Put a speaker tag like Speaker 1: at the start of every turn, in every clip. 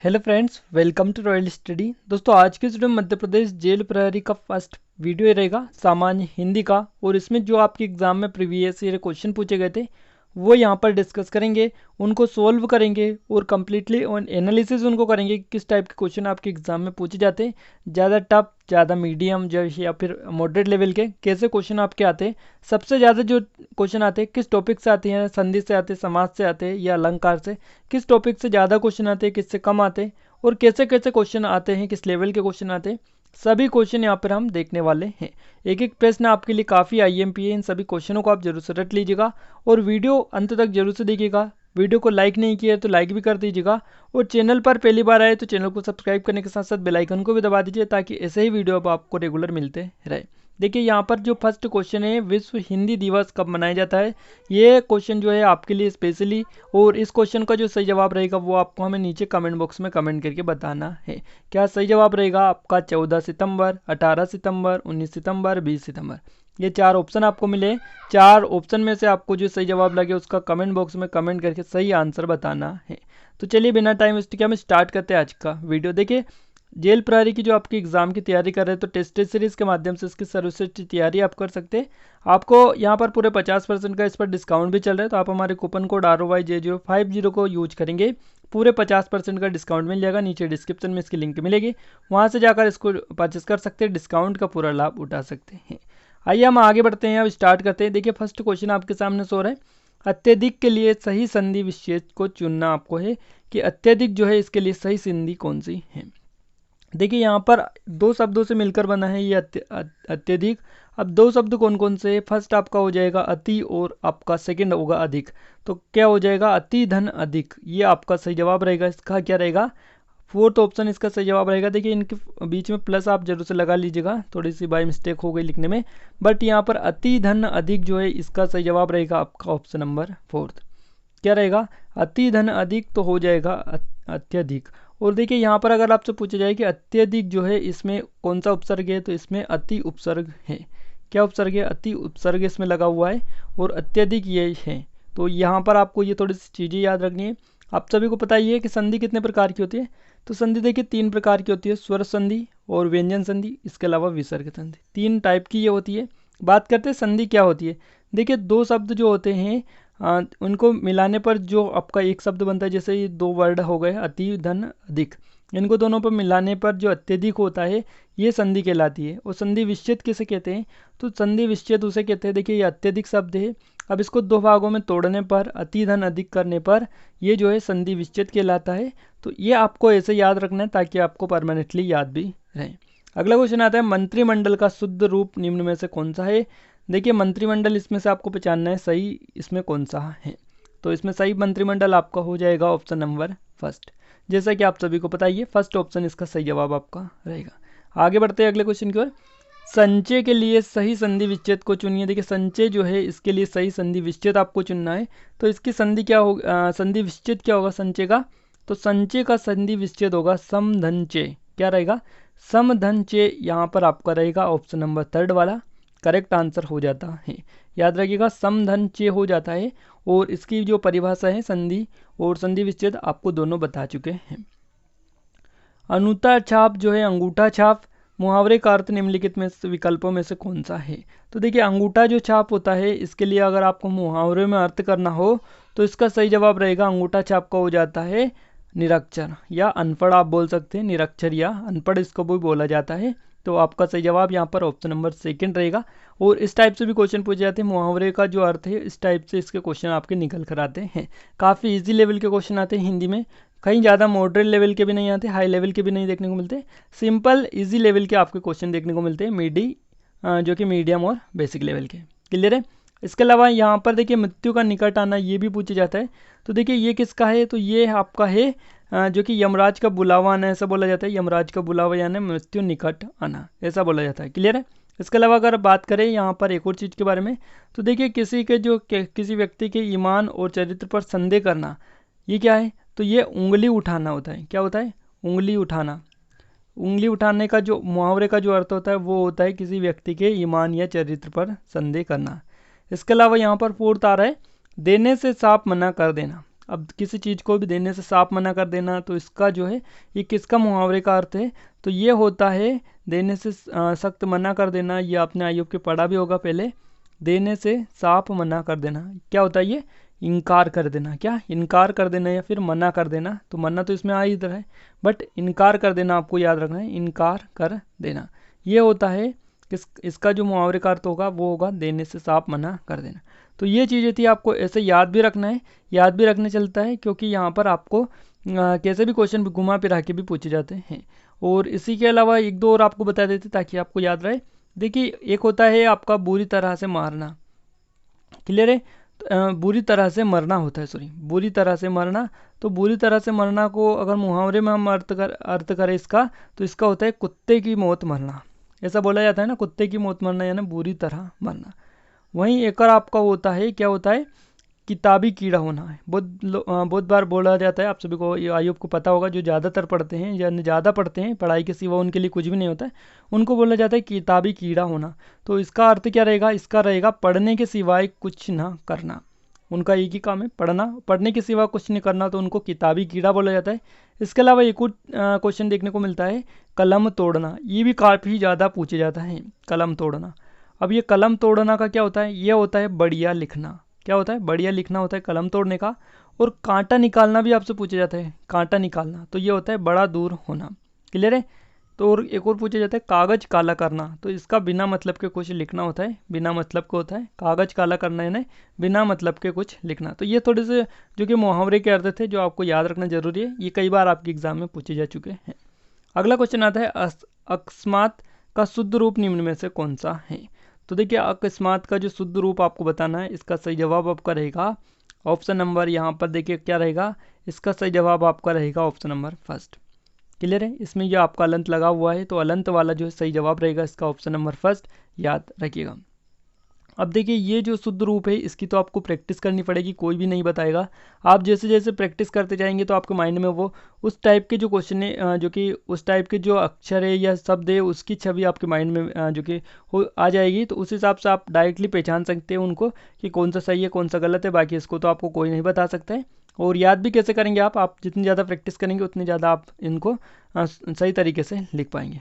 Speaker 1: Hello friends, welcome to royal study. दोस्तों, आज के वीडियो में मध्य प्रदेश जेल प्रहरी का फर्स्ट वीडियो रहेगा सामान्य हिंदी का। और इसमें जो आपके एग्जाम में प्रीवियस ईयर क्वेश्चन पूछे गए थे वो यहाँ पर डिस्कस करेंगे, उनको सोल्व करेंगे और कम्प्लीटली एनालिसिस उनको करेंगे कि किस टाइप के क्वेश्चन आपके एग्जाम में पूछे जाते हैं, ज़्यादा टफ, ज़्यादा मीडियम जो या फिर मॉडरेट लेवल के कैसे क्वेश्चन आपके आते हैं। सबसे ज़्यादा जो क्वेश्चन आते हैं किस टॉपिक से आते हैं, संधि से आते हैं, समाज से आते हैं या अलंकार से, किस टॉपिक से ज़्यादा क्वेश्चन आते हैं, किससे कम आते हैं और कैसे कैसे क्वेश्चन आते हैं, किस लेवल के क्वेश्चन आते हैं, सभी क्वेश्चन यहाँ पर हम देखने वाले हैं। एक एक प्रश्न आपके लिए काफ़ी आईएमपी है, इन सभी क्वेश्चनों को आप जरूर से रट लीजिएगा और वीडियो अंत तक जरूर से देखिएगा। वीडियो को लाइक नहीं किया तो लाइक भी कर दीजिएगा और चैनल पर पहली बार आए तो चैनल को सब्सक्राइब करने के साथ साथ बेल आइकन को भी दबा दीजिए ताकि ऐसे ही वीडियो अब आपको रेगुलर मिलते रहे। देखिए यहाँ पर जो फर्स्ट क्वेश्चन है, विश्व हिंदी दिवस कब मनाया जाता है, ये क्वेश्चन जो है आपके लिए स्पेशली। और इस क्वेश्चन का जो सही जवाब रहेगा वो आपको हमें नीचे कमेंट बॉक्स में कमेंट करके बताना है। क्या सही जवाब रहेगा आपका? 14 सितंबर, 18 सितंबर, 19 सितंबर, 20 सितंबर। ये चार ऑप्शन आपको मिले। चार ऑप्शन में से आपको जो सही जवाब लगे उसका कमेंट बॉक्स में कमेंट करके सही आंसर बताना है। तो चलिए बिना टाइम वेस्ट किए हम स्टार्ट करते हैं आज का वीडियो। देखिए, जेल प्रहरी की जो आपकी एग्जाम की तैयारी कर रहे हैं तो टेस्ट सीरीज के माध्यम से इसकी सर्वश्रेष्ठ तैयारी आप कर सकते हैं। आपको यहाँ पर पूरे 50% का इस पर डिस्काउंट भी चल रहा है, तो आप हमारे कूपन कोड ROYJ050 को यूज करेंगे, पूरे 50% का डिस्काउंट मिल जाएगा। नीचे डिस्क्रिप्शन में इसकी लिंक मिलेगी, वहाँ से जाकर इसको परचेस कर सकते हैं, डिस्काउंट का पूरा लाभ उठा सकते हैं। आइए हम आगे बढ़ते हैं, अब स्टार्ट करते हैं। देखिए फर्स्ट क्वेश्चन आपके सामने सो रहा है, अत्यधिक के लिए सही संधि विशेष को चुनना आपको है कि अत्यधिक जो है इसके लिए सही संधि कौन सी है। देखिए यहाँ पर दो शब्दों से मिलकर बना है ये अत्यधिक। अब दो शब्द कौन कौन से? फर्स्ट आपका हो जाएगा अति और आपका सेकंड होगा अधिक। तो क्या हो जाएगा? अति धन अधिक, ये आपका सही जवाब रहेगा। इसका क्या रहेगा? फोर्थ ऑप्शन इसका सही जवाब रहेगा। देखिए इनके बीच में प्लस आप जरूर से लगा लीजिएगा, थोड़ी सी बाय मिस्टेक हो गई लिखने में, बट यहाँ पर अति धन अधिक जो है इसका सही जवाब रहेगा आपका ऑप्शन नंबर फोर्थ। क्या रहेगा? अति धन अधिक तो हो जाएगा अत्यधिक। और देखिए यहाँ पर अगर आपसे पूछा जाए कि अत्यधिक जो है इसमें कौन सा उपसर्ग है, तो इसमें अति उपसर्ग है। क्या उपसर्ग है? अति उपसर्ग इसमें लगा हुआ है और अत्यधिक ये है। तो यहाँ पर आपको ये थोड़ी सी चीज़ें याद रखनी है। आप सभी को पता ही है कि संधि कितने प्रकार की होती है। तो संधि देखिए 3 प्रकार की होती है, स्वर संधि और व्यंजन संधि, इसके अलावा विसर्ग संधि। 3 टाइप की ये होती है। बात करते हैं संधि क्या होती है। देखिए दो शब्द जो होते हैं उनको मिलाने पर जो आपका एक शब्द बनता है, जैसे ये दो वर्ड हो गए अति धन अधिक, इनको दोनों पर मिलाने पर जो अत्यधिक होता है ये संधि कहलाती है। और संधि विच्छेद किसे कहते हैं? तो संधि विच्छेद उसे कहते हैं। देखिए ये अत्यधिक शब्द है, अब इसको दो भागों में तोड़ने पर, अति धन अधिक करने पर ये जो है संधि विच्छेद कहलाता है। तो ये आपको ऐसे याद रखना है ताकि आपको परमानेंटली याद भी रहे। अगला क्वेश्चन आता है, मंत्रिमंडल का शुद्ध रूप निम्न में से कौन सा है। देखिए मंत्रिमंडल इसमें से आपको पहचानना है सही इसमें कौन सा है। तो इसमें सही मंत्रिमंडल आपका हो जाएगा ऑप्शन नंबर फर्स्ट। जैसा कि आप सभी को पता ही है, फर्स्ट ऑप्शन इसका सही जवाब आपका रहेगा। आगे बढ़ते हैं अगले क्वेश्चन की ओर। संचय के लिए सही संधि विच्छेद को चुनिए। देखिए संचय जो है इसके लिए सही संधि विच्छेद आपको चुनना है। तो इसकी संधि क्या होगा, संधि विच्छेद क्या होगा संचय का? तो संचय का संधि विच्छेद होगा समधनचय। क्या रहेगा? समधनचय। यहाँ पर आपका रहेगा ऑप्शन नंबर थर्ड वाला करेक्ट आंसर हो जाता है। याद रखिएगा समधनचय हो जाता है। और इसकी जो परिभाषा है संधि और संधि विच्छेद आपको दोनों बता चुके हैं। अनुता छाप जो है अंगूठा छाप, मुहावरे का अर्थ निम्नलिखित में विकल्पों में से कौन सा है। तो देखिए अंगूठा जो छाप होता है इसके लिए अगर आपको मुहावरे में अर्थ करना हो तो इसका सही जवाब रहेगा अंगूठा छाप का हो जाता है निरक्षर या अनपढ़, आप बोल सकते हैं निरक्षर या अनपढ़ इसको भी बोला जाता है। तो आपका सही जवाब यहाँ पर ऑप्शन नंबर सेकंड रहेगा। और इस टाइप से भी क्वेश्चन पूछे जाते हैं, मुहावरे का जो अर्थ है इस टाइप से इसके क्वेश्चन आपके निकल कर आते हैं। काफ़ी इजी लेवल के क्वेश्चन आते हैं हिंदी में, कहीं ज़्यादा मॉडरेट लेवल के भी नहीं आते, हाई लेवल के भी नहीं देखने को मिलते, सिंपल इजी लेवल के आपके क्वेश्चन देखने को मिलते हैं, जो कि मीडियम और बेसिक लेवल के। क्लियर है? इसके अलावा यहाँ पर देखिए मृत्यु का निकट आना ये भी पूछा जाता है। तो देखिए ये किसका है? तो ये आपका है जो कि यमराज का बुलावा आना, ऐसा बोला जाता है। यमराज का बुलावा यानी मृत्यु निकट आना, ऐसा बोला जाता है। क्लियर है? इसके अलावा अगर बात करें यहाँ पर एक और चीज़ के बारे में, तो देखिए किसी व्यक्ति के ईमान और चरित्र पर संदेह करना, ये क्या है? तो ये उंगली उठाना होता है। क्या होता है? उंगली उठाना। उंगली उठाने का जो मुहावरे का जो अर्थ होता है वो होता है किसी व्यक्ति के ईमान या चरित्र पर संदेह करना। इसके अलावा यहाँ पर फोर्थ आ रहा है, देने से साफ मना कर देना। अब किसी चीज़ को भी देने से साफ मना कर देना, तो इसका जो है ये किसका मुहावरे का अर्थ है, तो ये होता है देने से सख्त मना कर देना। ये आपने आयुब के पढ़ा भी होगा पहले, देने से साफ मना कर देना। क्या होता है ये, इनकार कर देना। क्या, इनकार कर देना या फिर मना कर देना। तो मना तो इसमें आ ही रहा है, बट इनकार कर देना आपको याद रखना है, इनकार कर देना। ये होता है इसका जो मुहावरे का अर्थ होगा वो होगा देने से साफ मना कर देना। तो ये चीज़ें थी, आपको ऐसे याद भी रखना है, याद भी रखने चलता है, क्योंकि यहाँ पर आपको कैसे भी क्वेश्चन घुमा फिरा के भी पूछे जाते हैं। और इसी के अलावा एक दो और आपको बता देते ताकि आपको याद रहे। देखिए, एक होता है आपका बुरी तरह से मारना, क्लियर है। बुरी तरह से मरना होता है, सॉरी, बुरी तरह से मरना। तो बुरी तरह से मरना को अगर मुहावरे में हम अर्थ करें इसका, तो इसका होता है कुत्ते की मौत मरना। ऐसा बोला जाता है ना, कुत्ते की मौत मरना यानी बुरी तरह मरना। वहीं एक और आपका होता है, क्या होता है, किताबी कीड़ा होना है। बहुत बार बोला जाता है, आप सभी को, ये आयुब को पता होगा, जो ज़्यादातर पढ़ते हैं या ज़्यादा पढ़ते हैं, पढ़ाई के सिवा उनके लिए कुछ भी नहीं होता है, उनको बोला जाता है किताबी कीड़ा होना। तो इसका अर्थ क्या रहेगा, इसका रहेगा पढ़ने के सिवाय कुछ ना करना। उनका एक ही काम है पढ़ना, पढ़ने के सिवा कुछ नहीं करना, तो उनको किताबी कीड़ा बोला जाता है। इसके अलावा एक और क्वेश्चन देखने को मिलता है, कलम तोड़ना। ये भी काफ़ी ज़्यादा पूछे जाता है, कलम तोड़ना। अब ये कलम तोड़ना का क्या होता है, ये होता है बढ़िया लिखना। क्या होता है, बढ़िया लिखना होता है कलम तोड़ने का। और कांटा निकालना भी आपसे पूछा जाता है, कांटा निकालना, तो ये होता है बड़ा दूर होना। क्लियर है। तो और एक और पूछा जाता है कागज काला करना। तो इसका बिना मतलब के कुछ लिखना होता है, बिना मतलब का होता है कागज काला करना, यानी बिना मतलब के कुछ लिखना। तो ये थोड़े से जो कि मुहावरे के अर्थ थे, जो आपको याद रखना जरूरी है, ये कई बार आपके एग्जाम में पूछे जा चुके हैं। अगला क्वेश्चन आता है, अकस्मात का शुद्ध रूप निम्न में से कौन सा है। तो देखिए, अकस्मात का जो शुद्ध रूप आपको बताना है, इसका सही जवाब आपका रहेगा ऑप्शन नंबर, यहाँ पर देखिए क्या रहेगा, इसका सही जवाब आपका रहेगा ऑप्शन नंबर फर्स्ट। क्लियर है। इसमें ये आपका अलंत लगा हुआ है, तो अलंत वाला जो है सही जवाब रहेगा इसका ऑप्शन नंबर फर्स्ट, याद रखिएगा। अब देखिए, ये जो शुद्ध रूप है इसकी तो आपको प्रैक्टिस करनी पड़ेगी, कोई भी नहीं बताएगा। आप जैसे जैसे प्रैक्टिस करते जाएंगे तो आपके माइंड में वो उस टाइप के जो क्वेश्चन है, जो कि उस टाइप के जो अक्षर है या शब्द है, उसकी छवि आपके माइंड में जो कि हो आ जाएगी। तो उस हिसाब से आप डायरेक्टली पहचान सकते हैं उनको कि कौन सा सही है कौन सा गलत है। बाकी इसको तो आपको कोई नहीं बता सकता है। और याद भी कैसे करेंगे आप जितनी ज़्यादा प्रैक्टिस करेंगे उतनी ज़्यादा आप इनको सही तरीके से लिख पाएंगे।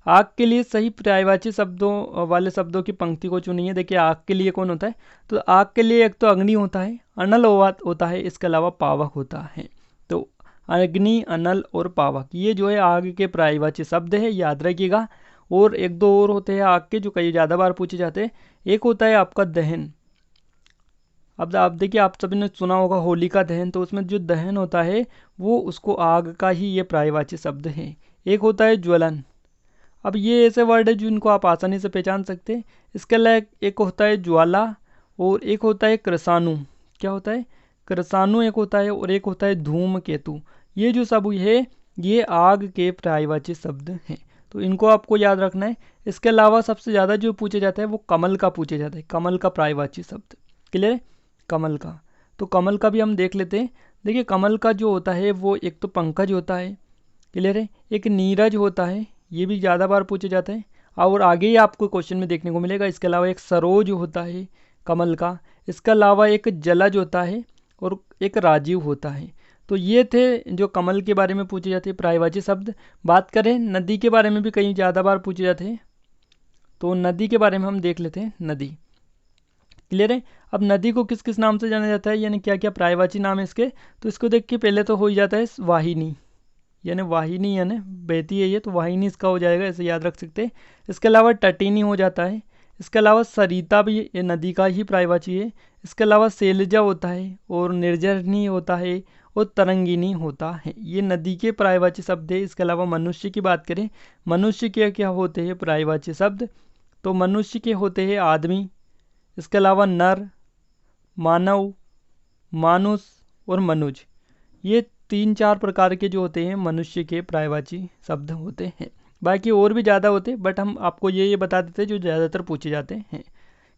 Speaker 1: आग के लिए सही पर्यायवाची शब्दों वाले शब्दों की पंक्ति को चुनिए। देखिए, आग के लिए कौन होता है, तो आग के लिए एक तो अग्नि होता है, अनल होता है, इसके अलावा पावक होता है। तो अग्नि, अनल और पावक, ये जो है आग के पर्यायवाची शब्द है, याद रखिएगा। और एक दो और होते हैं आग के, जो कई ज़्यादा बार पूछे जाते हैं। एक होता है आपका दहन। अब आप देखिए, आप सभी ने सुना होगा होलिका दहन, तो उसमें जो दहन होता है वो उसको आग का ही ये पर्यायवाची शब्द है। एक होता है ज्वलन। अब ये ऐसे वर्ड है जिनको आप आसानी से पहचान सकते हैं। इसके अलावा एक होता है ज्वाला और एक होता है कृषाणु। क्या होता है, कृषाणु एक होता है, और एक होता है धूमकेतु। ये जो सब है ये आग के पर्यायवाची शब्द हैं, तो इनको आपको याद रखना है। इसके अलावा सबसे ज़्यादा जो पूछे जाता है वो कमल का पूछे जाता है, कमल का पर्यायवाची शब्द। क्लियर है, कमल का। तो कमल का भी हम देख लेते हैं। देखिए, कमल का जो होता है वो एक तो पंकज होता है, क्लियर है, एक नीरज होता है, ये भी ज़्यादा बार पूछे जाते हैं और आगे ही आपको क्वेश्चन में देखने को मिलेगा। इसके अलावा एक सरोज होता है कमल का, इसके अलावा एक जलज होता है और एक राजीव होता है। तो ये थे जो कमल के बारे में पूछे जाते हैं पर्यायवाची शब्द। बात करें नदी के बारे में भी कई ज़्यादा बार पूछे जाते हैं, तो नदी के बारे में हम देख लेते हैं। नदी, क्लियर है। अब नदी को किस किस नाम से जाना जाता है, यानी क्या क्या पर्यायवाची नाम है इसके, तो इसको देख के पहले तो हो ही जाता है वाहिनी, यानी वाहिनी यानी बहती है ये, तो वाहिनी इसका हो जाएगा, ऐसे याद रख सकते हैं। इसके अलावा तटिनी हो जाता है। इसके अलावा सरिता भी ये नदी का ही पर्यायवाची है। इसके अलावा शैलजा होता है और निर्जरनी होता है और तरंगिनी होता है, ये नदी के पर्यायवाची शब्द है। इसके अलावा मनुष्य की बात करें, मनुष्य के क्या होते हैं पर्यायवाची शब्द, तो मनुष्य के होते हैं आदमी, इसके अलावा नर, मानव, मानुष और मनुज, ये 3-4 प्रकार के जो होते हैं मनुष्य के पर्यायवाची शब्द होते हैं। बाकी और भी ज़्यादा होते हैं, बट हम आपको ये बता देते हैं जो ज़्यादातर पूछे जाते हैं।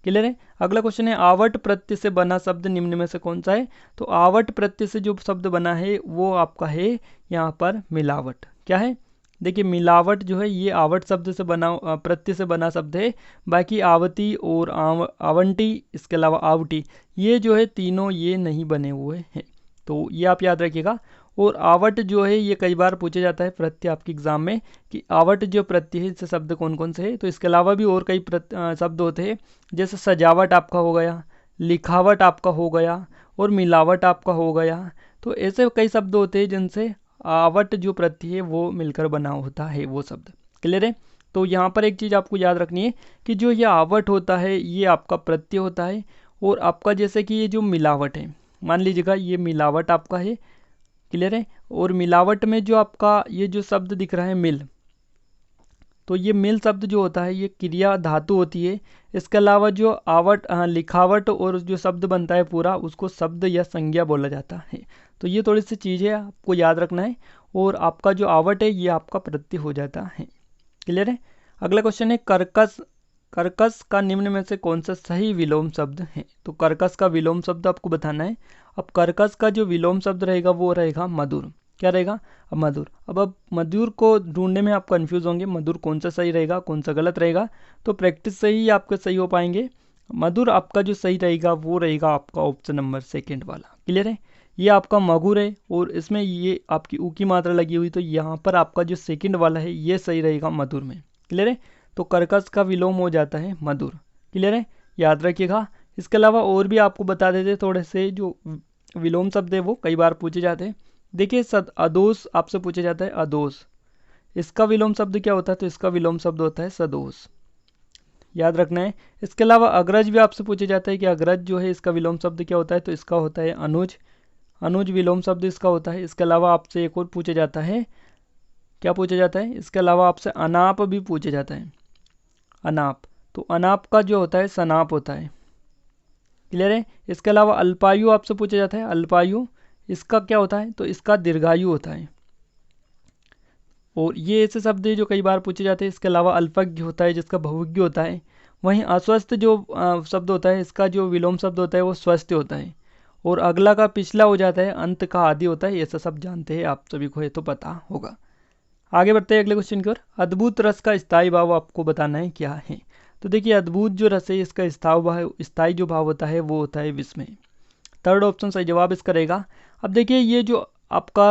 Speaker 1: क्लियर है। अगला क्वेश्चन है, आवट प्रत्यय से बना शब्द निम्न में से कौन सा है। तो आवट प्रत्यय से जो शब्द बना है वो आपका है यहाँ पर मिलावट। क्या है, देखिए मिलावट जो है ये आवट शब्द से बना, प्रत्यय से बना शब्द है। बाकी आवती और आवंटी, इसके अलावा आवटी, ये जो है तीनों ये नहीं बने हुए हैं। तो ये आप याद रखिएगा। और आवट जो है ये कई बार पूछा जाता है प्रत्यय आपके एग्जाम में कि आवट जो प्रत्यय है इससे शब्द कौन कौन से है। तो इसके अलावा भी और कई शब्द होते हैं, जैसे सजावट आपका हो गया, लिखावट आपका हो गया और मिलावट आपका हो गया। तो ऐसे कई शब्द होते हैं जिनसे आवट जो प्रत्यय है वो मिलकर बना होता है वो शब्द। क्लियर है। तो यहाँ पर एक चीज़ आपको याद रखनी है कि जो ये आवट होता है ये आपका प्रत्यय होता है, और आपका जैसे कि ये जो मिलावट है, मान लीजिएगा ये मिलावट आपका है। क्लियर है। और मिलावट में जो आपका ये जो शब्द दिख रहा है मिल, तो ये मिल शब्द जो होता है ये क्रिया धातु होती है। इसके अलावा जो आवट लिखावट और जो शब्द बनता है पूरा उसको शब्द या संज्ञा बोला जाता है। तो ये थोड़ी सी चीज़ें आपको याद रखना है। और आपका जो आवट है ये आपका प्रत्यय हो जाता है। क्लियर है। अगला क्वेश्चन है कर्कश। कर्कश का निम्न में से कौन सा सही विलोम शब्द है। तो कर्कश का विलोम शब्द आपको बताना है। अब कर्कश का जो विलोम शब्द रहेगा वो रहेगा मधुर। क्या रहेगा। अब मधुर। अब मधुर को ढूंढने में आप कंफ्यूज होंगे, मधुर कौन सा सही रहेगा कौन सा गलत रहेगा। तो प्रैक्टिस से ही आपके सही हो पाएंगे। मधुर आपका जो सही रहेगा वो रहेगा आपका ऑप्शन नंबर सेकेंड वाला। क्लियर है। ये आपका मधुर है और इसमें ये आपकी ऊ की मात्रा लगी हुई, तो यहाँ पर आपका जो सेकंड वाला है ये सही रहेगा मधुर में। क्लियर है। तो कर्कश का विलोम हो जाता है मधुर। क्लियर है, याद रखिएगा। इसके अलावा और भी आपको बता देते थोड़े से जो विलोम शब्द है वो कई बार पूछे जाते हैं। देखिए अदोष आपसे पूछा जाता है, अदोष इसका विलोम शब्द क्या होता है। तो इसका विलोम शब्द होता है सदोष। याद रखना है। इसके अलावा अग्रज भी आपसे पूछा जाता है कि अग्रज जो है इसका विलोम शब्द क्या होता है। तो इसका होता है अनुज। अनुज विलोम शब्द इसका होता है। इसके अलावा आपसे एक और पूछा जाता है, क्या पूछा जाता है। इसके अलावा आपसे अनाप भी पूछा जाता है, अनाप। तो अनाप का जो होता है सनाप होता है। क्लियर है। इसके अलावा अल्पायु आपसे पूछा जाता है, अल्पायु इसका क्या होता है। तो इसका दीर्घायु होता है। और ये ऐसे शब्द है जो कई बार पूछे जाते हैं। इसके अलावा अल्पज्ञ होता है जिसका बहुज्ञ होता है। वहीं अस्वस्थ जो शब्द होता है इसका जो विलोम शब्द होता है वो स्वस्थ होता है। और अगला का पिछला हो जाता है, अंत का आदि होता है। ये सब जानते हैं आप सभी को, ये तो पता होगा। आगे बढ़ते हैं अगले क्वेश्चन की ओर। अद्भुत रस का स्थायी भाव आपको बताना है क्या है। तो देखिए अद्भुत जो रस है इसका स्थायी जो भाव होता है वो होता है विस्मय। थर्ड ऑप्शन सही जवाब इसका रहेगा। अब देखिए ये जो आपका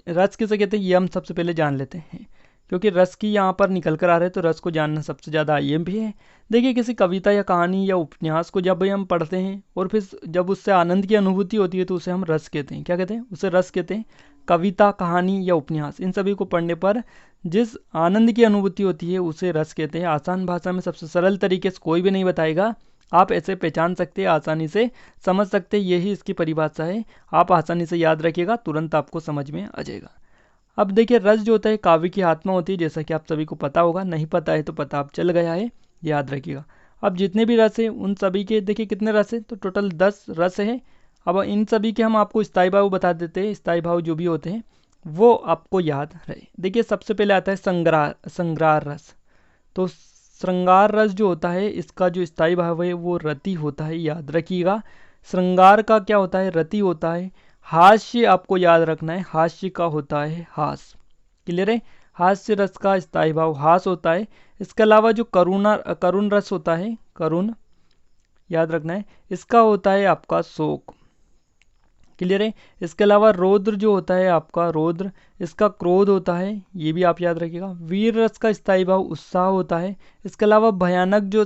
Speaker 1: रस किसे कहते हैं ये हम सबसे पहले जान लेते हैं, क्योंकि रस की यहाँ पर निकल कर आ रहे हैं तो रस को जानना सबसे ज़्यादा आईएम भी है। देखिए किसी कविता या कहानी या उपन्यास को जब हम पढ़ते हैं और फिर जब उससे आनंद की अनुभूति होती है तो उसे हम रस कहते हैं। क्या कहते हैं, उसे रस कहते हैं। कविता, कहानी या उपन्यास इन सभी को पढ़ने पर जिस आनंद की अनुभूति होती है उसे रस कहते हैं। आसान भाषा में सबसे सरल तरीके से कोई भी नहीं बताएगा, आप ऐसे पहचान सकते हैं, आसानी से समझ सकते हैं। यही इसकी परिभाषा है। आप आसानी से याद रखिएगा, तुरंत आपको समझ में आ जाएगा। अब देखिए रस जो होता है काव्य की आत्मा होती है, जैसा कि आप सभी को पता होगा। नहीं पता है तो पता आप चल गया है, याद रखिएगा। अब जितने भी रस हैं उन सभी के देखिए कितने रस हैं, तो टोटल 10 रस हैं। अब इन सभी के हम आपको स्थायी भाव बता देते हैं। स्थायी भाव जो भी होते हैं वो आपको याद रहे। देखिए सबसे पहले आता है श्रृंगार रस। तो श्रृंगार रस जो होता है इसका जो स्थायी भाव है वो रति होता है, याद रखिएगा। श्रृंगार का क्या होता है, रति होता है। हास्य आपको याद रखना है, हास्य का होता है हास। क्लियर है। हास्य रस का स्थायी भाव हास होता है। इसके अलावा जो करुण रस होता है, करुण याद रखना है, इसका होता है आपका शोक। क्लियर है। इसके अलावा रौद्र जो होता है आपका रौद्र, इसका क्रोध होता है, ये भी आप याद रखिएगा। वीर रस का स्थायी भाव उत्साह होता है। इसके अलावा भयानक जो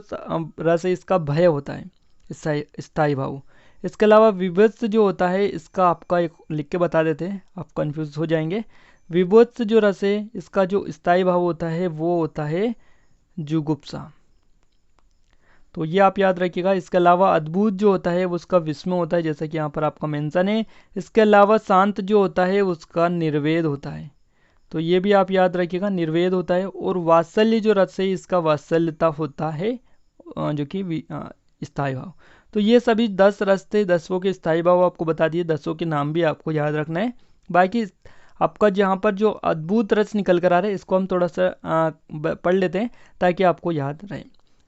Speaker 1: रस है इसका भय होता है, स्थायी भाव। इसके अलावा विभत्स जो होता है इसका आपका एक लिख के बता देते हैं, आप कंफ्यूज हो जाएंगे। विभत्स जो रस है इसका जो स्थायी भाव होता है वो होता है जुगुप्सा। तो ये आप याद रखिएगा। इसके अलावा अद्भुत जो होता है वो उसका विस्मय होता है, जैसा कि यहाँ पर आपका मेंशन है। इसके अलावा शांत जो होता है उसका निर्वेद होता है, तो ये भी आप याद रखिएगा, निर्वेद होता है। और वात्सल्य जो रस है इसका वात्सल्यता होता है, जो कि स्थायी भाव। तो ये सभी 10 रस थे, 10 के स्थायी भाव आपको बता दिए, 10 के नाम भी आपको याद रखना है। बाकी आपका जहाँ पर जो अद्भुत रस निकल कर आ रहा है इसको हम थोड़ा सा पढ़ लेते हैं ताकि आपको याद रहे।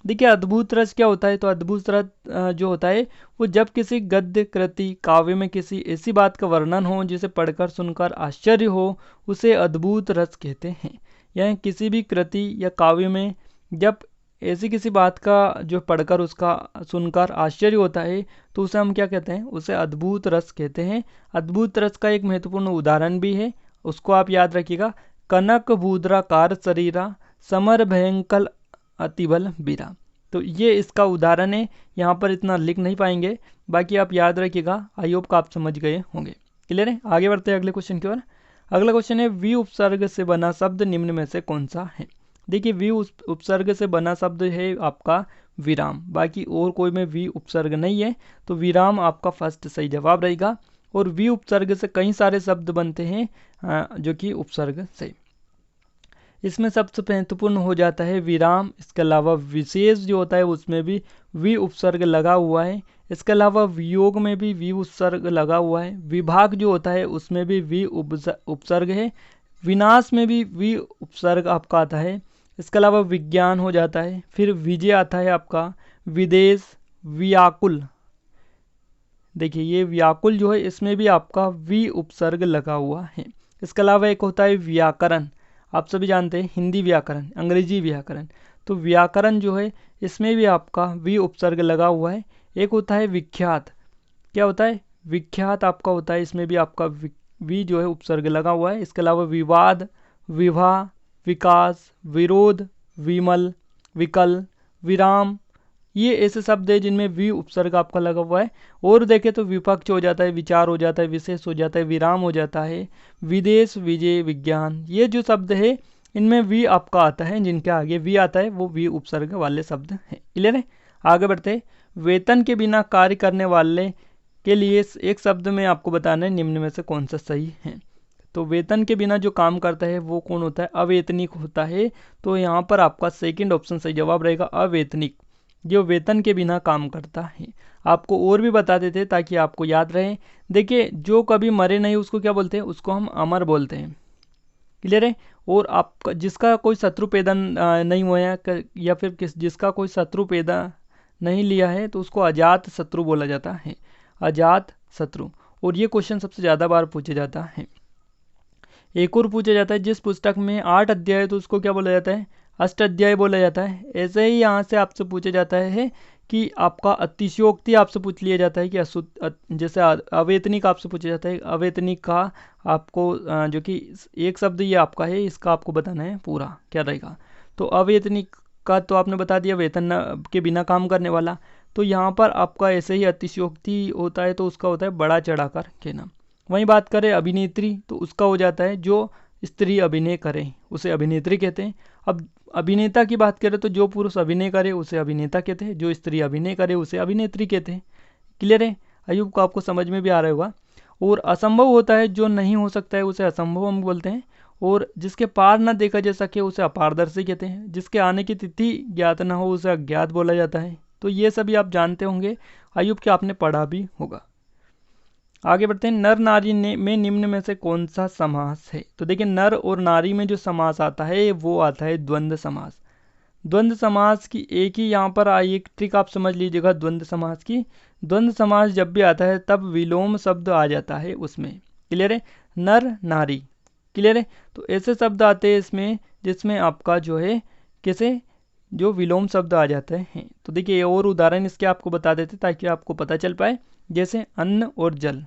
Speaker 1: देखिए अद्भुत रस क्या होता है। तो अद्भुत रस जो होता है वो जब किसी गद्य कृति काव्य में किसी ऐसी बात का वर्णन हो जिसे पढ़कर सुनकर आश्चर्य हो, उसे अद्भुत रस कहते हैं। यानी किसी भी कृति या काव्य में जब ऐसी किसी बात का जो पढ़कर उसका सुनकर आश्चर्य होता है तो उसे हम क्या कहते हैं, उसे अद्भुत रस कहते हैं। अद्भुत रस का एक महत्वपूर्ण उदाहरण भी है, उसको आप याद रखिएगा, कनक भूद्राकार शरीरा समर भयंकर अतिबल बीरा। तो ये इसका उदाहरण है, यहाँ पर इतना लिख नहीं पाएंगे, बाकी आप याद रखिएगा। आई होप का आप समझ गए होंगे। क्लियर है, आगे बढ़ते हैं अगले क्वेश्चन की ओर। अगला क्वेश्चन है वी उपसर्ग से बना शब्द निम्न में से कौन सा है। देखिए वी उपसर्ग से बना शब्द है आपका विराम, बाकी और कोई में वी उपसर्ग नहीं है, तो विराम आपका फर्स्ट सही जवाब रहेगा। और वी उपसर्ग से कई सारे शब्द बनते हैं जो कि उपसर्ग से। इसमें सबसे महत्वपूर्ण हो जाता है विराम, इसके अलावा विशेष जो होता है उसमें भी वी उपसर्ग लगा हुआ है, इसके अलावा वियोग में भी वी उपसर्ग लगा हुआ है, विभाग जो होता है उसमें भी वी उपसर्ग है, विनाश में भी वी उपसर्ग आपका आता है, इसके अलावा विज्ञान हो जाता है, फिर विजय आता है आपका, विदेश, व्याकुल। देखिए ये व्याकुल जो है इसमें भी आपका वी उपसर्ग लगा हुआ है। इसके अलावा एक होता है व्याकरण, आप सभी जानते हैं हिंदी व्याकरण, अंग्रेजी व्याकरण, तो व्याकरण जो है इसमें भी आपका वी उपसर्ग लगा हुआ है। एक होता है विख्यात, क्या होता है, विख्यात आपका होता है, इसमें भी आपका वी जो है उपसर्ग लगा हुआ है। इसके अलावा विवाद, विवाह, विकास, विरोध, विमल, विकल, विराम, ये ऐसे शब्द है जिनमें वी उपसर्ग आपका लगा हुआ है। और देखें तो विपक्ष हो जाता है, विचार हो जाता है, विशेष हो जाता है, विराम हो जाता है, विदेश, विजय, विज्ञान, ये जो शब्द है इनमें वी आपका आता है, जिनके आगे वी आता है वो वी उपसर्ग वाले शब्द हैं। क्लियर है, आगे बढ़ते। वेतन के बिना कार्य करने वाले के लिए एक शब्द में आपको बताना है निम्न में से कौन सा सही है। तो वेतन के बिना जो काम करता है वो कौन होता है, अवेतनिक होता है। तो यहाँ पर आपका सेकंड ऑप्शन सही जवाब रहेगा, अवेतनिक, जो वेतन के बिना काम करता है। आपको और भी बता देते ताकि आपको याद रहे। देखिए जो कभी मरे नहीं उसको क्या बोलते हैं, उसको हम अमर बोलते हैं। क्लियर है, और आप जिसका कोई शत्रु पैदा नहीं हुआ है या फिर जिसका कोई शत्रु पैदा नहीं लिया है तो उसको अजात शत्रु बोला जाता है, अजात शत्रु। और ये क्वेश्चन सबसे ज़्यादा बार पूछा जाता है। एक और पूछा जाता है, जिस पुस्तक में 8 अध्याय है तो उसको क्या बोला जाता है, अष्ट अध्याय बोला जाता है। ऐसे ही यहाँ से आपसे पूछा जाता है कि आपका अतिशयोक्ति आपसे पूछ लिया जाता है कि जैसे अवेतनिक आपसे पूछा जाता है, अवेतनिक का आपको जो कि एक शब्द ये आपका है, इसका आपको बताना है पूरा क्या रहेगा। तो अवेतनिक का तो आपने बता दिया, वेतन के बिना काम करने वाला। तो यहाँ पर आपका ऐसे ही अतिशयोक्ति होता है तो उसका होता है बड़ा चढ़ाकर कहना। वहीं बात करें अभिनेत्री तो उसका हो जाता है जो स्त्री अभिनय करे उसे अभिनेत्री कहते हैं। अब अभिनेता की बात करें तो जो पुरुष अभिनय करे उसे अभिनेता कहते हैं, जो स्त्री अभिनय करे उसे अभिनेत्री कहते हैं। क्लियर है, अयुब को आपको समझ में भी आ रहा होगा। और असंभव होता है, जो नहीं हो सकता है उसे असंभव हम बोलते हैं। और जिसके पार न देखा जा सके उसे अपारदर्शी कहते हैं। जिसके आने की तिथि ज्ञात न हो उसे अज्ञात बोला जाता है। तो ये सभी आप जानते होंगे, अयुब के आपने पढ़ा भी होगा। आगे बढ़ते हैं, नर नारी में निम्न में से कौन सा समास है। तो देखिए नर और नारी में जो समास आता है वो आता है द्वंद्व समास। द्वंद्व समास की एक ही यहाँ पर एक ट्रिक आप समझ लीजिएगा द्वंद्व समास की। द्वंद्व समास जब भी आता है तब विलोम शब्द आ जाता है उसमें। क्लियर है, नर नारी। क्लियर है, तो ऐसे शब्द आते हैं इसमें जिसमें आपका जो है कैसे जो विलोम शब्द आ जाते हैं। तो देखिए और उदाहरण इसके आपको बता देते ताकि आपको पता चल पाए, जैसे अन्न और जल,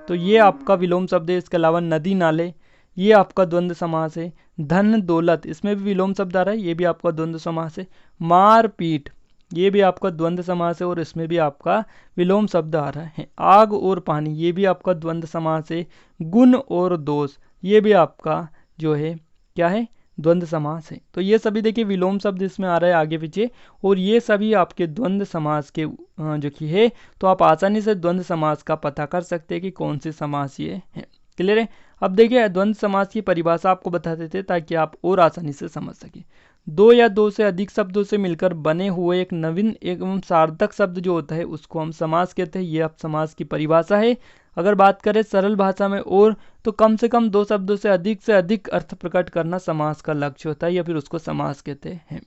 Speaker 1: तो ये आपका विलोम शब्द है। इसके अलावा नदी नाले, ये आपका द्वंद्व समास है। धन दौलत, इसमें भी विलोम शब्द आ रहा है, ये भी आपका द्वंद्व समास है। मार पीट, ये भी आपका द्वंद्व समास है और इसमें भी आपका विलोम शब्द आ रहा है। आग और पानी, ये भी आपका द्वंद्व समास है। गुण और दोष, ये भी आपका जो है क्या है, द्वंद्व समास है। तो ये सभी देखिए विलोम शब्द इसमें आ रहा है आगे पीछे, और ये सभी आपके द्वंद्व समास के जो कि है। तो आप आसानी से द्वंद्व समास का पता कर सकते हैं कि कौन से समास ये है। क्लियर है, अब देखिए द्वंद्व समास की परिभाषा आपको बता देते हैं ताकि आप और आसानी से समझ सकें। दो या दो से अधिक शब्दों से मिलकर बने हुए एक नवीन एवं सार्थक शब्द जो होता है उसको हम समास कहते हैं। ये अब समास की परिभाषा है। अगर बात करें सरल भाषा में और तो कम से कम दो शब्दों से अधिक अर्थ प्रकट करना समास का लक्ष्य होता है या फिर उसको समास कहते हैं।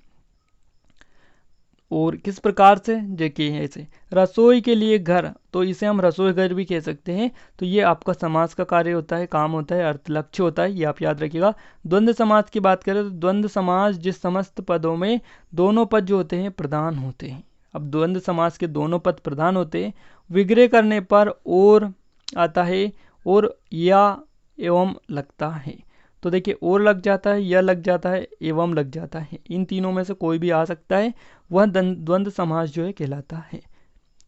Speaker 1: और किस प्रकार से, देखिए ऐसे रसोई के लिए घर, तो इसे हम रसोई घर भी कह सकते हैं। तो ये आपका समास का कार्य होता है, काम होता है, अर्थ लक्ष्य होता है, ये आप याद रखिएगा। द्वंद्व समास की बात करें तो द्वंद्व समास जिस समस्त पदों में दोनों पद जो होते हैं प्रधान होते हैं। अब द्वंद्व समास के दोनों पद प्रधान होते हैं, विग्रह करने पर और आता है और या एवं लगता है। तो देखिए और लग जाता है, या लग जाता है, एवं लग जाता है, इन तीनों में से कोई भी आ सकता है, वह द्वंद्व समास जो है कहलाता है।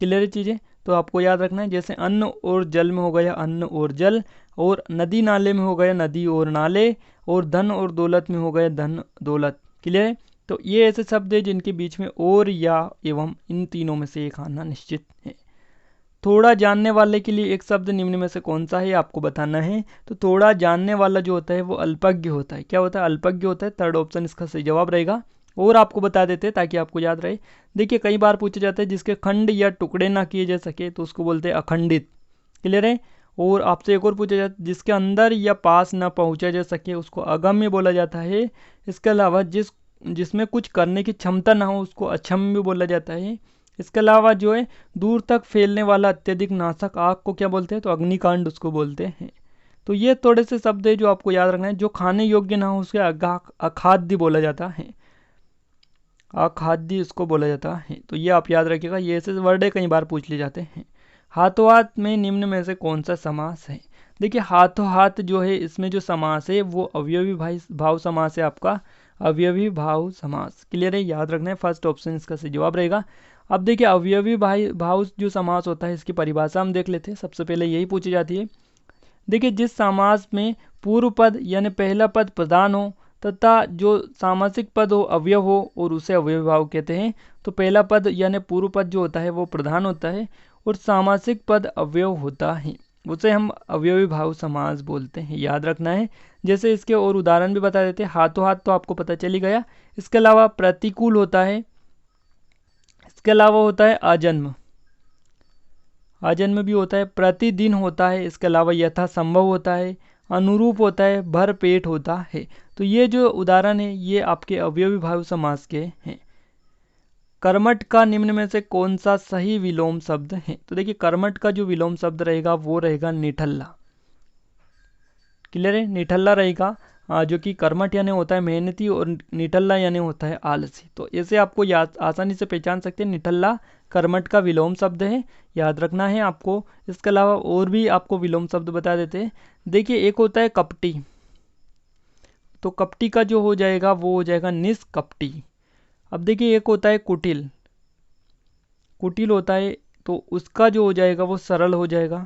Speaker 1: क्लियर चीज़ें, तो आपको याद रखना है। जैसे अन्न और जल में हो गया अन्न और जल, और नदी नाले में हो गया नदी और नाले, और धन और दौलत में हो गया धन दौलत। क्लियर है। तो ये ऐसे शब्द है जिनके बीच में और, या, एवं इन तीनों में से एक आना निश्चित है। थोड़ा जानने वाले के लिए एक शब्द निम्न में से कौन सा है आपको बताना है। तो थोड़ा जानने वाला जो होता है वो अल्पज्ञ होता है। क्या होता है? अल्पज्ञ होता है। थर्ड ऑप्शन इसका सही जवाब रहेगा। और आपको बता देते हैं ताकि आपको याद रहे। देखिए कई बार पूछा जाता है जिसके खंड या टुकड़े ना किए जा सके तो उसको बोलते हैं अखंडित। क्लियर है। और आपसे एक और पूछा जाता है जिसके अंदर या पास ना पहुंचा जा सके उसको अगम्य बोला जाता है। इसके अलावा जिसमें कुछ करने की क्षमता ना हो उसको अक्षम्य बोला जाता है। इसके अलावा जो है दूर तक फैलने वाला अत्यधिक नाशक आग को क्या बोलते हैं? तो अग्निकांड उसको बोलते हैं। तो ये थोड़े से शब्द है जो आपको याद रखना है। जो खाने योग्य ना हो उसके अखाद्य बोला जाता है, अखाद्य इसको बोला जाता है। तो ये आप याद रखिएगा, ये ऐसे वर्ड कई बार पूछ लिए जाते हैं। हाथों हाथ में निम्न में से कौन सा समास है? देखिए हाथों हाथ जो है इसमें जो समास है वो अवयवी भाव समास है, आपका अवयवी भाव समास। क्लियर है, याद रखना है। फर्स्ट ऑप्शन इसका सही जवाब रहेगा। अब देखिए अवयवी भाव जो समास होता है इसकी परिभाषा हम देख लेते हैं। सबसे पहले यही पूछी जाती है। देखिए जिस समास में पूर्व पद यानी पहला पद प्रधान हो तथा जो सामासिक पद हो अवयव हो और उसे अवयवी भाव कहते हैं। तो पहला पद यानी पूर्व पद जो होता है वो प्रधान होता है और सामासिक पद अवयव होता है, उसे हम अवयवी भाव समास बोलते हैं। याद रखना है। जैसे इसके और उदाहरण भी बता देते हैं। हाथों हाथ तो आपको पता चल ही गया। इसके अलावा प्रतिकूल होता है, इसके अलावा होता है अजन्म, अजन्म भी होता है, प्रतिदिन होता है, इसके अलावा यथासंभव होता है, अनुरूप होता है, भर पेट होता है। तो ये जो उदाहरण है ये आपके अवयवी भाव समास के हैं। कर्मठ का निम्न में से कौन सा सही विलोम शब्द है? तो देखिए कर्मठ का जो विलोम शब्द रहेगा वो रहेगा निठल्ला। क्लियर है, निठल्ला रहेगा, जो कि कर्मठ यानी होता है मेहनती और निठल्ला यानी होता है आलसी। तो ऐसे आपको याद आसानी से पहचान सकते हैं। निठल्ला कर्मठ का विलोम शब्द है, याद रखना है आपको। इसके अलावा और भी आपको विलोम शब्द बता देते हैं। देखिए एक होता है कपटी, तो कपटी का जो हो जाएगा वो हो जाएगा निष्कपटी। अब देखिए एक होता है कुटिल, कुटिल होता है तो उसका जो हो जाएगा वो सरल हो जाएगा।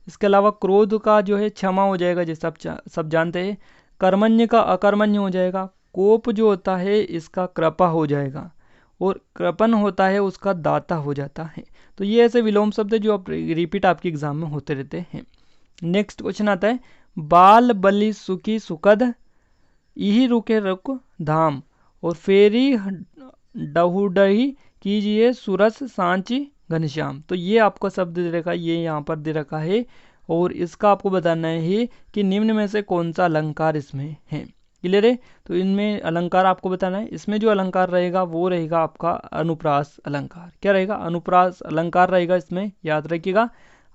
Speaker 1: इसके अलावा क्रोध का जो है क्षमा हो जाएगा, जैसे आप सब जानते हैं। कर्मण्य का अकर्मण्य हो जाएगा। कोप जो होता है इसका कृपा हो जाएगा और कृपण होता है उसका दाता हो जाता है। तो ये ऐसे विलोम शब्द है जो आप रिपीट आपके एग्जाम में होते रहते हैं। नेक्स्ट क्वेश्चन आता है बाल बलि सुखी सुखद यही रुके रुक धाम और फेरी डहुडही कीजिए सुरस सांची घनश्याम। तो ये आपका शब्द दे रखा है, ये यहाँ पर दे रखा है और इसका आपको बताना है कि निम्न में से कौन सा अलंकार इसमें है। क्लियर है। तो इनमें अलंकार आपको बताना है। इसमें जो अलंकार रहेगा वो रहेगा आपका अनुप्रास अलंकार। क्या रहेगा? अनुप्रास अलंकार रहेगा इसमें, याद रखिएगा।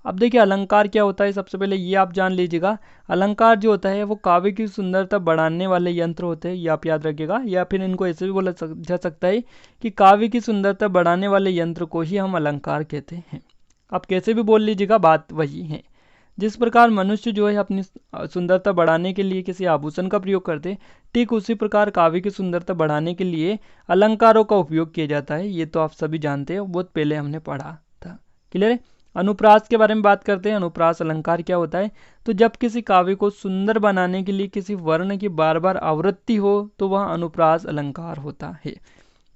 Speaker 1: अब देखिए अलंकार क्या होता है, सबसे पहले ये आप जान लीजिएगा। अलंकार जो होता है वो काव्य की सुंदरता बढ़ाने वाले यंत्र होते हैं, ये आप याद रखिएगा। या फिर इनको ऐसे भी बोला जा सकता है कि काव्य की सुंदरता बढ़ाने वाले यंत्र को ही हम अलंकार कहते हैं। आप कैसे भी बोल लीजिएगा, बात वही है। जिस प्रकार मनुष्य जो है अपनी सुंदरता बढ़ाने के लिए किसी आभूषण का प्रयोग करते हैं, ठीक उसी प्रकार काव्य की सुंदरता बढ़ाने के लिए अलंकारों का उपयोग किया जाता है। ये तो आप सभी जानते हैं, बहुत पहले हमने पढ़ा था। क्लियर है। अनुप्रास के बारे में बात करते हैं। अनुप्रास अलंकार क्या होता है? तो जब किसी काव्य को सुंदर बनाने के लिए किसी वर्ण की बार बार आवृत्ति हो तो वह अनुप्रास अलंकार होता है।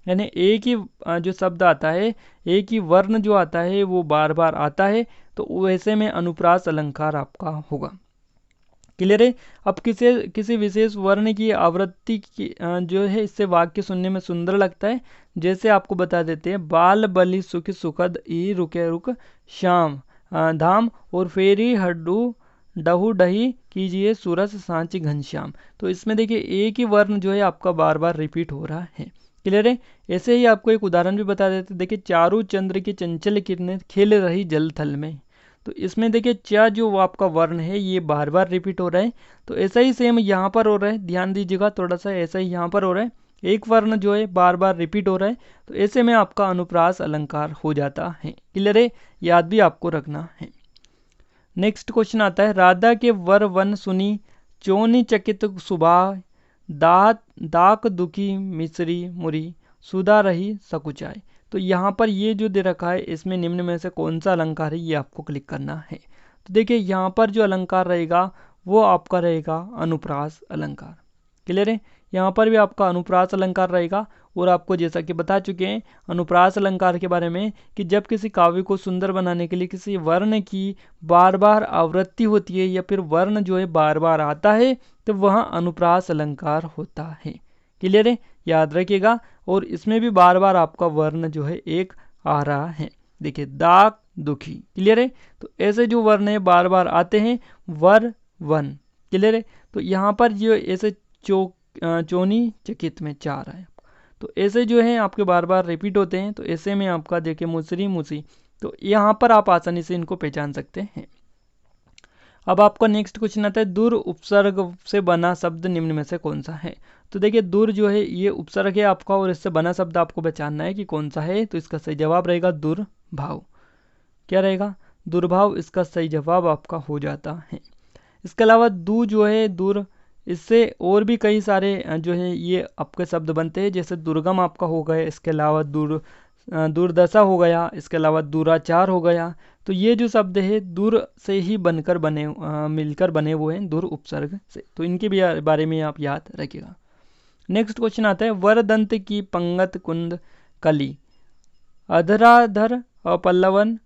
Speaker 1: यानी एक ही जो शब्द आता है, एक ही वर्ण जो आता है वो बार बार आता है, तो वैसे में अनुप्रास अलंकार आपका होगा। क्लियर है। अब किसी विशेष वर्ण की आवृत्ति की जो है इससे वाक्य सुनने में सुंदर लगता है। जैसे आपको बता देते हैं बाल बलि सुख सुखद ई रुके रुक श्याम धाम और फेरी हड्डू डहू डही कीजिए सूरस सांची घनश्याम। तो इसमें देखिए एक ही वर्ण जो है आपका बार बार रिपीट हो रहा है। क्लियर है। ऐसे ही आपको एक उदाहरण भी बता देते, देखिए चारों चंद्र की चंचल किरणें खेल रही जल थल में। तो इसमें देखिए चा जो वो आपका वर्ण है ये बार बार रिपीट हो रहा है। तो ऐसा ही सेम यहाँ पर हो रहा है, ध्यान दीजिएगा थोड़ा सा, ऐसा ही यहाँ पर हो रहा है, एक वर्ण जो है बार बार रिपीट हो रहा है। तो ऐसे में आपका अनुप्रास अलंकार हो जाता है। क्लियर है, याद भी आपको रखना है। नेक्स्ट क्वेश्चन आता है, राधा के वर वन सुनी चोनी चकित सुबह, दाक दुखी मिश्री मुरी, सुधा रही सकुचाए। तो यहाँ पर ये जो दे रखा है इसमें निम्न में से कौन सा अलंकार है ये आपको क्लिक करना है। तो देखिए यहाँ पर जो अलंकार रहेगा वो आपका रहेगा अनुप्रास अलंकार। क्लियर है, यहाँ पर भी आपका अनुप्रास अलंकार रहेगा। और आपको जैसा कि बता चुके हैं अनुप्रास अलंकार के बारे में कि जब किसी काव्य को सुंदर बनाने के लिए किसी वर्ण की बार बार आवृत्ति होती है या फिर वर्ण जो है बार बार आता है तो वह अनुप्रास अलंकार होता है। क्लियर है, याद रखिएगा। और इसमें भी बार बार आपका वर्ण जो है एक आ रहा है, देखिए दाक दुखी। क्लियर है, तो ऐसे जो वर्ण है बार बार आते हैं वर वन। क्लियर है, तो यहाँ पर जो ऐसे चोनी चकित में चार है, तो ऐसे जो है आपके बार बार रिपीट होते हैं। तो ऐसे में आपका देखिए मुसरी मुसी, तो यहाँ पर आप आसानी से इनको पहचान सकते हैं। अब आपका नेक्स्ट क्वेश्चन आता है, दुर उपसर्ग से बना शब्द निम्न में से कौन सा है। तो देखिए दुर जो है ये उपसर्ग है आपका और इससे बना शब्द आपको पहचानना है कि कौन सा है। तो इसका सही जवाब रहेगा दुर्भाव। क्या रहेगा, दुर्भाव इसका सही जवाब आपका हो जाता है। इसके अलावा दू जो है दूर, इससे और भी कई सारे जो है ये आपके शब्द बनते हैं, जैसे दुर्गम आपका हो गया, इसके अलावा दुर्दशा हो गया, इसके अलावा दुराचार हो गया। तो ये जो शब्द है दूर से ही बनकर बने मिलकर बने हुए हैं दूर उपसर्ग से। तो इनके भी बारे में आप याद रखिएगा। नेक्स्ट क्वेश्चन आता है, वरदंत की पंगत कुंद कली, अधराधर अपल्लवन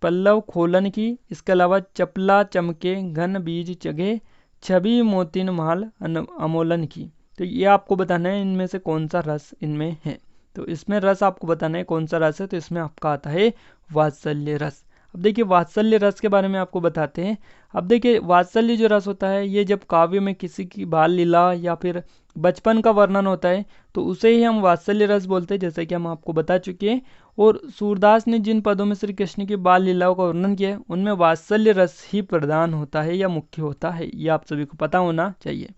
Speaker 1: पल्लव खोलन की, इसके अलावा चपला चमके घन बीज चगे, छवि मोतिन माल अमोलन की। तो ये आपको बताना है इनमें से कौन सा रस इनमें है। तो इसमें रस आपको बताना है कौन सा रस है। तो इसमें आपका आता है वात्सल्य रस। अब देखिए वात्सल्य रस के बारे में आपको बताते हैं। अब देखिए वात्सल्य जो रस होता है ये जब काव्य में किसी की बाल लीला या फिर बचपन का वर्णन होता है तो उसे ही हम वात्सल्य रस बोलते हैं, जैसे कि हम आपको बता चुके हैं। और सूरदास ने जिन पदों में श्री कृष्ण की बाल लीलाओं का वर्णन किया है उनमें वात्सल्य रस ही प्रधान होता है या मुख्य होता है, ये आप सभी को पता होना चाहिए।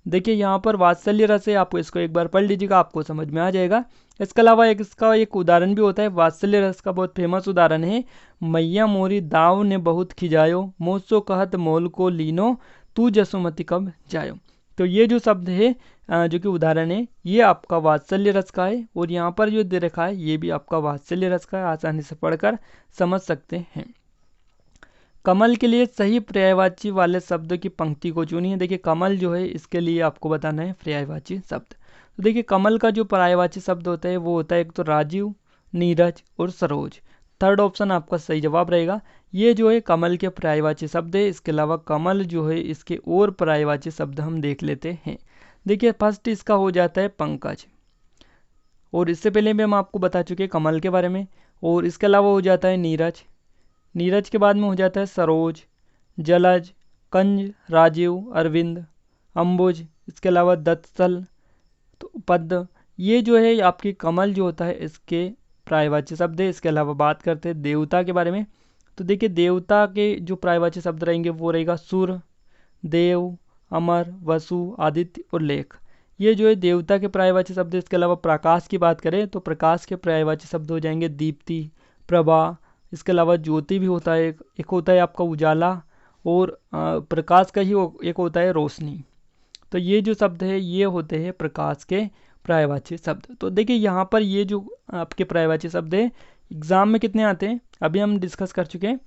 Speaker 1: देखिए यहाँ पर वात्सल्य रस है, आपको इसको एक बार पढ़ लीजिएगा, आपको समझ में आ जाएगा। इसके अलावा इसका एक उदाहरण भी होता है, वात्सल्य रस का बहुत फेमस उदाहरण है, मैया मोरी दाव ने बहुत खिजायो, मोसो कहत मोल को लीनो, तू जसुमति कब जायो। तो ये जो शब्द है जो कि उदाहरण है ये आपका वात्सल्य रस का है। और यहाँ पर जो दे रखा है ये भी आपका वात्सल्य रस का है, आसानी से पढ़कर समझ सकते हैं। कमल के लिए सही पर्यायवाची वाले शब्द की पंक्ति को चुनिए। देखिए कमल जो है इसके लिए आपको बताना है पर्यायवाची शब्द। तो देखिए कमल का जो पर्यायवाची शब्द होता है वो होता है एक तो राजीव, नीरज और सरोज। थर्ड ऑप्शन आपका सही जवाब रहेगा। ये जो है कमल के पर्यायवाची शब्द है। इसके अलावा कमल जो है इसके और पर्यायवाची शब्द हम देख लेते हैं। देखिए फर्स्ट इसका हो जाता है पंकज, और इससे पहले भी हम आपको बता चुके हैं कमल के बारे में। और इसके अलावा हो जाता है नीरज, नीरज के बाद में हो जाता है सरोज, जलज, कंज, राजीव, अरविंद, अंबुज, इसके अलावा दत्तस्थल, तो पद्म। ये जो है आपकी कमल जो होता है इसके पर्यायवाची शब्द है। इसके अलावा बात करते हैं देवता के बारे में। तो देखिए देवता के जो पर्यायवाची शब्द रहेंगे वो रहेगा सुर, देव, अमर, वसु, आदित्य और लेख। ये जो है देवता के पर्यायवाची शब्द है। इसके अलावा प्रकाश की बात करें तो प्रकाश के पर्यायवाची शब्द हो जाएंगे दीप्ति, प्रभा, इसके अलावा ज्योति भी होता है, एक होता है आपका उजाला, और प्रकाश का ही एक होता है रोशनी। तो ये जो शब्द है ये होते हैं प्रकाश के पर्यायवाची शब्द। तो देखिए यहाँ पर ये जो आपके पर्यायवाची शब्द है एग्जाम में कितने आते हैं अभी हम डिस्कस कर चुके हैं।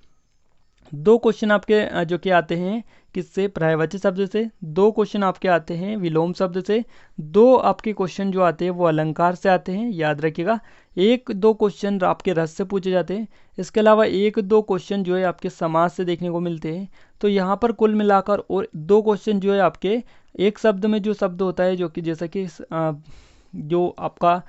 Speaker 1: 2 क्वेश्चन आपके जो कि आते हैं किससे, पर्यायवाची शब्द से। 2 क्वेश्चन आपके आते हैं विलोम शब्द से। 2 आपके क्वेश्चन जो आते हैं वो अलंकार से आते हैं, याद रखिएगा। 1-2 क्वेश्चन आपके रस से पूछे जाते हैं। इसके अलावा 1-2 क्वेश्चन जो है आपके समास से देखने को मिलते हैं। तो यहाँ पर कुल मिलाकर और 2 क्वेश्चन जो है आपके एक शब्द में जो शब्द होता है जो कि जैसा कि जो आपका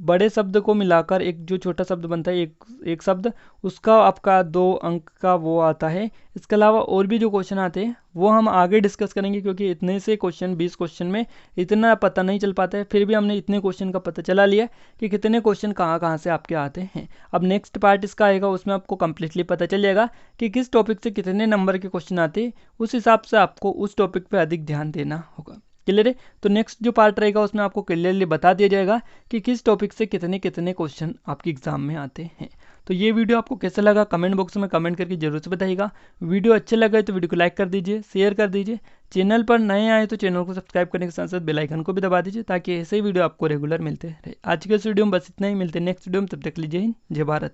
Speaker 1: बड़े शब्द को मिलाकर एक जो छोटा शब्द बनता है, एक शब्द, उसका आपका 2 अंक का वो आता है। इसके अलावा और भी जो क्वेश्चन आते हैं वो हम आगे डिस्कस करेंगे, क्योंकि इतने से क्वेश्चन 20 क्वेश्चन में इतना पता नहीं चल पाता है। फिर भी हमने इतने क्वेश्चन का पता चला लिया कि कितने क्वेश्चन कहाँ कहाँ से आपके आते हैं। अब नेक्स्ट पार्ट इसका आएगा, उसमें आपको कंप्लीटली पता चल जाएगा कि किस टॉपिक से कितने नंबर के क्वेश्चन आते हैं। उस हिसाब से आपको उस टॉपिक पर अधिक ध्यान देना होगा। क्लियर है? तो नेक्स्ट जो पार्ट रहेगा उसमें आपको क्लियरली बता दिया जाएगा कि किस टॉपिक से कितने कितने क्वेश्चन आपके एग्जाम में आते हैं। तो ये वीडियो आपको कैसा लगा कमेंट बॉक्स में कमेंट करके जरूर से बताइएगा। वीडियो अच्छे लगे तो वीडियो को लाइक कर दीजिए, शेयर कर दीजिए। चैनल पर नए आए तो चैनल को सब्सक्राइब करने के साथ साथ बेल आइकन को भी दबा दीजिए, ताकि ऐसे ही वीडियो आपको रेगुलर मिलते रहे। आज के इस वीडियो में बस इतना ही, मिलते हैं नेक्स्ट वीडियो में। तब तक लीजिए, जय भारत।